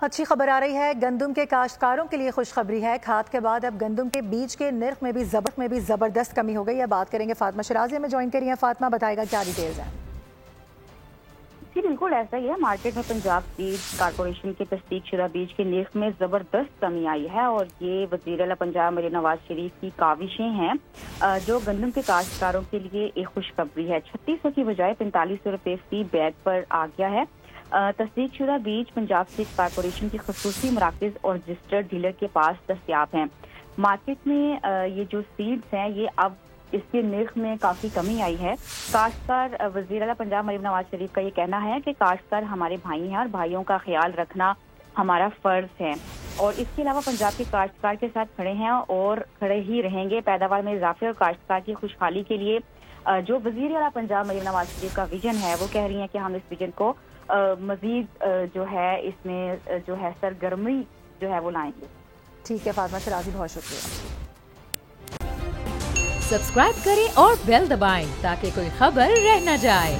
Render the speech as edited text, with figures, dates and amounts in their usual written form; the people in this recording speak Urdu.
اچھی خبر آ رہی ہے، گندم کے کاشتکاروں کے لیے خوشخبری ہے۔ کھاد کے بعد اب گندم کے بیج کے نرخ میں بھی زبردست کمی ہو گئی ہے۔ بات کریں گے فاطمہ شرازی ہمیں جوائن کری ہیں۔ فاطمہ بتائے گا کیا ڈیٹیلز ہیں؟ جی بالکل ایسا ہی ہے، مارکیٹ میں پنجاب سیڈ کارپوریشن کے تصدیق شدہ بیج کے نرخ میں زبردست کمی آئی ہے، اور یہ وزیر اعلیٰ پنجاب مریم نواز شریف کی کاوشیں ہیں جو گندم کے کاشتکاروں کے لیے ایک خوشخبری ہے۔ 3600 کی بجائے 4500 روپے فی بیگ پر آ گیا ہے۔ تصدیق شدہ بیج پنجاب سیڈ کارپوریشن کی خصوصی مراکز اور رجسٹرڈ ڈیلر کے پاس دستیاب ہیں۔ مارکیٹ میں یہ جو سیڈز ہیں یہ اب اس کے نرخ میں کافی کمی آئی ہے۔ کاشتکار وزیر اعلیٰ پنجاب مریم نواز شریف کا یہ کہنا ہے کہ کاشتکار ہمارے بھائی ہیں اور بھائیوں کا خیال رکھنا ہمارا فرض ہے، اور اس کے علاوہ پنجاب کے کاشتکار کے ساتھ کھڑے ہیں اور کھڑے ہی رہیں گے۔ پیداوار میں اضافے اور کاشتکار کی خوشحالی کے لیے جو وزیر اعلیٰ پنجاب مریم نواز شریف کا ویژن ہے، وہ کہہ رہی ہیں کہ ہم اس ویژن کو مزید جو ہے اس میں جو ہے سرگرمی جو ہے وہ لائیں گے۔ ٹھیک ہے فاطمہ شرازی، بہت شکریہ۔ سبسکرائب کریں اور بیل دبائیں تاکہ کوئی خبر رہ نہ جائے۔